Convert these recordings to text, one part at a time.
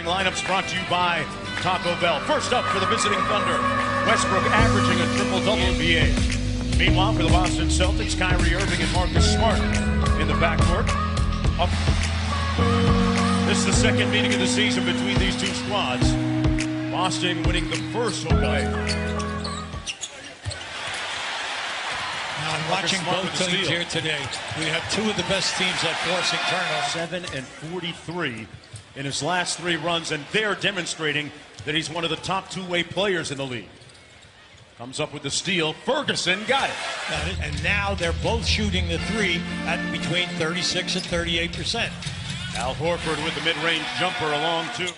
Lineups brought to you by Taco Bell. First up for the visiting Thunder, Westbrook averaging a triple-double NBA. Meanwhile, for the Boston Celtics, Kyrie Irving and Marcus Smart in the backcourt. This is the second meeting of the season between these two squads. Boston winning the first away. Now, I'm watching both teams here today. We have two of the best teams at forcing turnovers. 7 and 43 in his last three runs, and they're demonstrating that he's one of the top two-way players in the league. Comes up with the steal. Ferguson got it. And now they're both shooting the three at between 36 and 38%. Al Horford with the mid-range jumper along too.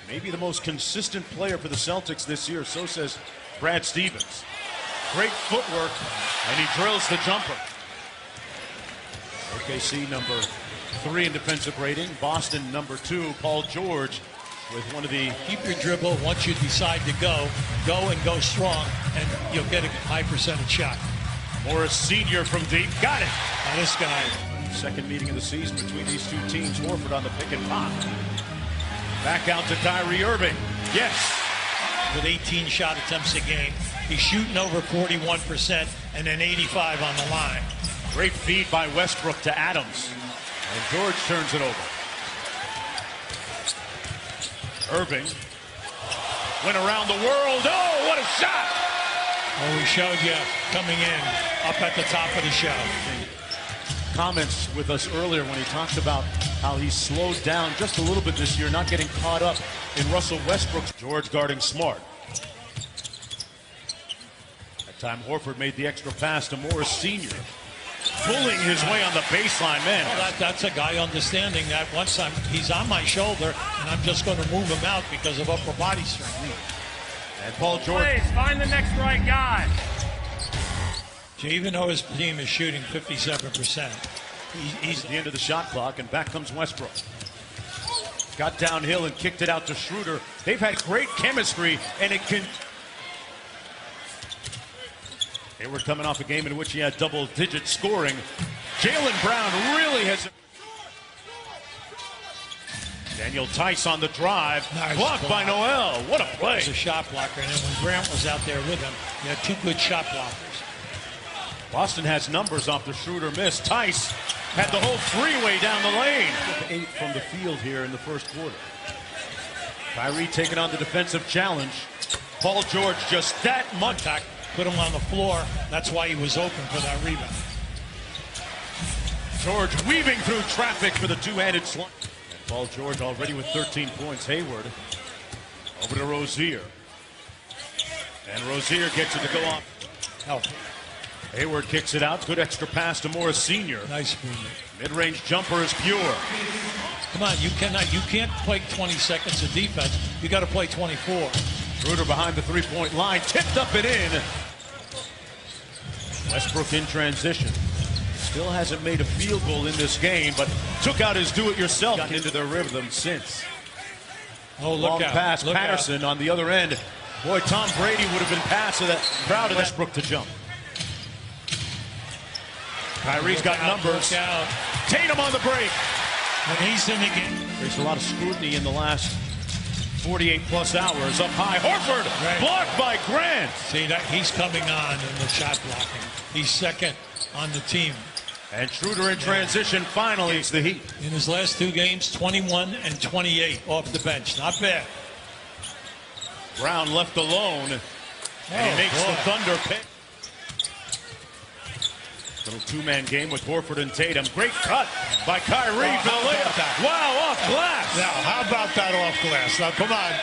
Maybe the most consistent player for the Celtics this year, so says Brad Stevens. Great footwork, and he drills the jumper. OKC number 3 in defensive rating. Boston number 2. Paul George with one of the... Keep your dribble. Once you decide to go and go strong, and you'll get a high percentage shot. Morris Sr. from deep. Got it. Now this guy. Second meeting of the season between these two teams. Horford on the pick and pop. Back out to Kyrie Irving. Yes. With 18 shot attempts a game. He's shooting over 41% and then 85 on the line. Great feed by Westbrook to Adams. And George turns it over. Irving went around the world. Oh, what a shot! Oh, we showed you coming in up at the top of the show. Comments with us earlier when he talked about how he slowed down just a little bit this year, not getting caught up in Russell Westbrook's. George guarding Smart. That time Horford made the extra pass to Morris Sr. Pulling his way on the baseline, man. Well, that's a guy understanding that once he's on my shoulder, and I'm just going to move him out because of upper body strength. And Paul George. Please, find the next right guy. So even though his team is shooting 57%, he's at the end of the shot clock, and back comes Westbrook. Got downhill and kicked it out to Schroeder. They've had great chemistry, and it can... Hayward coming off a game in which he had double-digit scoring. Jaylen Brown really has... Daniel Tice on the drive. Nice blocked by Noel. What a play. He's a shot blocker, and then when Grant was out there with him, he had two good shot blockers. Boston has numbers off the Schroeder miss. Tice had the whole freeway down the lane. 8 from the field here in the first quarter. Kyrie taking on the defensive challenge. Paul George just that much. Put him on the floor. That's why he was open for that rebound. George weaving through traffic for the two-handed slam. And Paul George already with 13 points. Hayward over to Rozier. And Rozier gets it to go off. Healthy. Hayward kicks it out. Good extra pass to Morris Sr. Nice movement. Mid-range jumper is pure. Come on, you can't play 20 seconds of defense. You got to play 24. Schroeder behind the three-point line. Tipped up and in. Westbrook in transition. Still hasn't made a field goal in this game, but took out his do-it-yourself. Gotten into their rhythm since. Oh, look long out. pass. Look Patterson out. on the other end. Boy, Tom Brady would have been past to that crowd of Westbrook to jump. Kyrie's got numbers. Tatum on the break. When he's in the game. There's a lot of scrutiny in the last 48-plus hours. Up high. Horford right. Blocked by Grant. See, that he's coming on in the shot blocking. He's second on the team. And Schroeder in transition finally. It's the Heat. In his last two games, 21 and 28 off the bench. Not bad. Brown left alone. And he makes the Thunder pick. Little two-man game with Horford and Tatum. Great cut by Kyrie for the layup. Wow, off glass. Now, how about that off glass? Now, come on.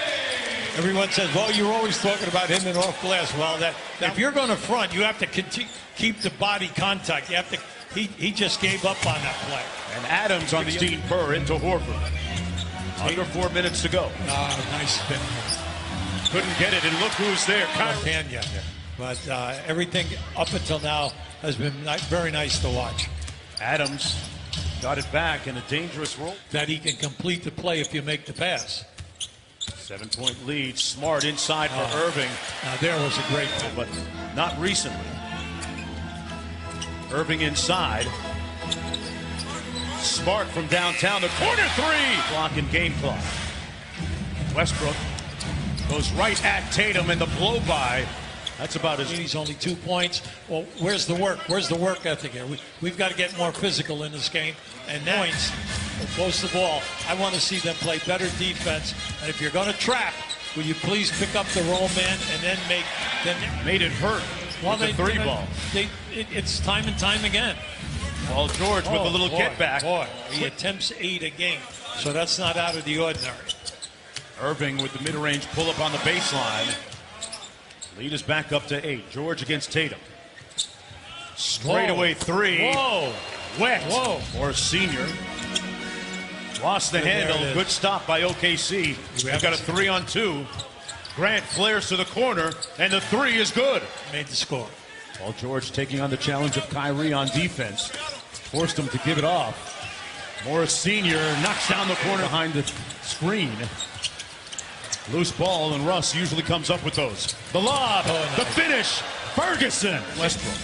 Everyone says, well, you're always talking about him and off glass. Well, if you're going to front, you have to keep the body contact. You have to. He just gave up on that play. And Adams on the 16 per into Horford. Under 4 minutes to go. Nice spin. Couldn't get it, and look who's there. Kyrie. But everything up until now has been very nice to watch. Adams got it back in a dangerous role. That he can complete the play if you make the pass. 7-point lead. Smart inside for Irving. Now there was a great play. But not recently. Irving inside. Smart from downtown. The corner three. Clock and game clock. Westbrook goes right at Tatum, and the blow-by. That's about his. He's only 2 points. Well, where's the work? Where's the work ethic here? We've got to get more physical in this game. And now, close the ball. I want to see them play better defense. And if you're going to trap, will you please pick up the roll man and then made it hurt with the three ball. It's time and time again. Paul George with a little get back. Boy, he attempts 8 a game, so that's not out of the ordinary. Irving with the mid-range pull-up on the baseline. Lead is back up to 8. George against Tatum. Straightaway three. Whoa. Wet. Whoa. Or senior. Lost the handle. Good stop by OKC. They've got a 3-on-2. Grant flares to the corner, and the three is good. Made the score. Paul George taking on the challenge of Kyrie on defense. Forced him to give it off. Morris Sr. knocks down the corner behind the screen. Loose ball, and Russ usually comes up with those. The lob, the finish, Ferguson. Westbrook.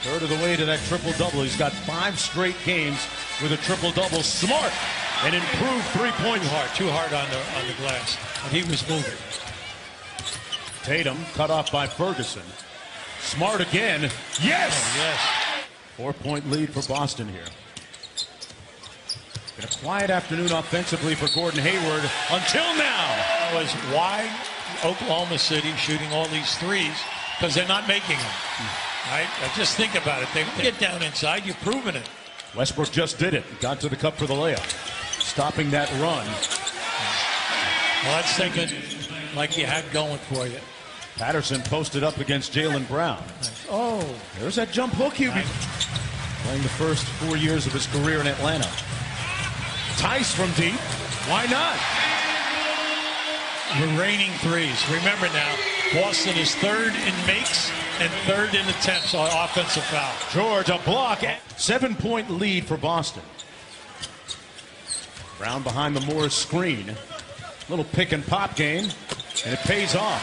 Third of the way to that triple-double. He's got 5 straight games with a triple-double. Smart and improved three-point. Too hard on the glass. And he was moving. Tatum cut off by Ferguson. Smart again. Yes! Oh, yes. 4-point lead for Boston here. Been a quiet afternoon offensively for Gordon Hayward until now. That was why Oklahoma City shooting all these threes, because they're not making them. Right? Just think about it. They get down inside, you're proving it. Westbrook just did it. Got to the cup for the layup. Stopping that run. Well, that's thinking like you had going for you. Patterson posted up against Jaylen Brown. Oh. There's that jump hook he playing the first 4 years of his career in Atlanta. Tice from deep. Why not? The reigning threes. Remember now, Boston is 3rd in makes and 3rd in attempts on offensive foul. George, a block. 7-point lead for Boston. Brown behind the Morris screen. Little pick and pop game, and it pays off.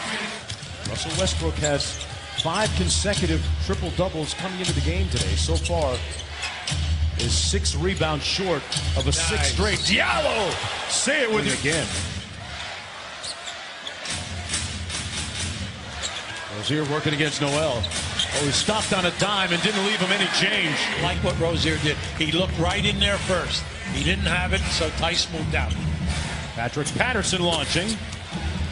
Russell Westbrook has 5 consecutive triple doubles coming into the game today. So far, is 6 rebounds short of a 6th straight. Diallo, say it with you again. Rozier working against Noel. Oh, he stopped on a dime and didn't leave him any change. Like what Rozier did. He looked right in there first. He didn't have it, so Tice moved out. Patrick Patterson launching.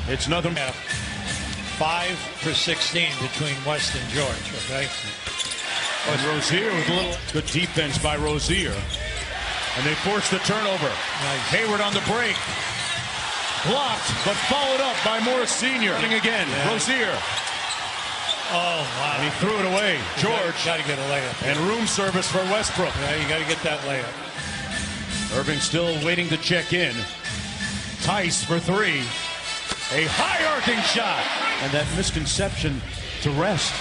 It's another. 5 for 16 between West and George, okay? And Rozier with a little good defense by Rozier. And they force the turnover. Nice. Hayward on the break. Blocked, but followed up by Morris Sr. Again, yeah. Rozier. Oh, wow. And he threw it away. George. Got to get a layup. And room service for Westbrook. Yeah, you got to get that layup. Irving still waiting to check in. Tice for 3. A high arcing shot. And that misconception to rest.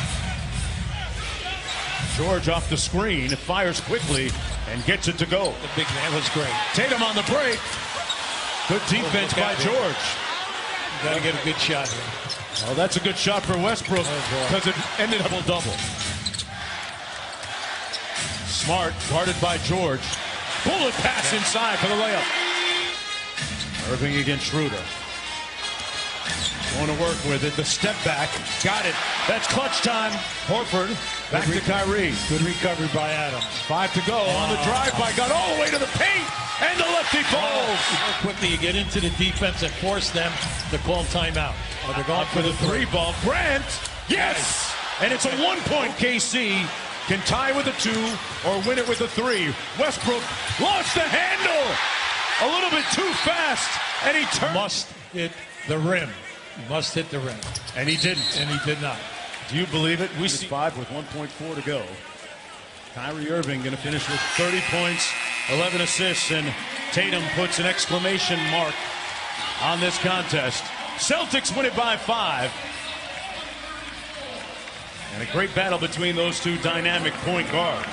George off the screen, fires quickly and gets it to go. The big man was great. Tatum on the break. Good defense by George. Got to get a good shot here. Well, that's a good shot for Westbrook because it ended up a double. Smart, guarded by George. Bullet pass inside for the layup. Irving against Schroeder. Going to work with it. The step back. Got it. That's clutch time. Horford back to Kyrie. Good recovery by Adams. 5 to go on the drive-by. Got all the way to the paint. And the lefty falls. How quickly you get into the defense and force them to call timeout. Oh, they're going for the 3 ball. Grant. Yes. And it's a 1-point. KC can tie with a 2 or win it with a 3. Westbrook lost the handle. A little bit too fast. And he turned. Must hit the rim. He must hit the rim. And he didn't. And he did not. Do you believe it? We see 5 with 1.4 to go. Kyrie Irving going to finish with 30 points, 11 assists, and Tatum puts an exclamation mark on this contest. Celtics win it by 5. And a great battle between those two dynamic point guards.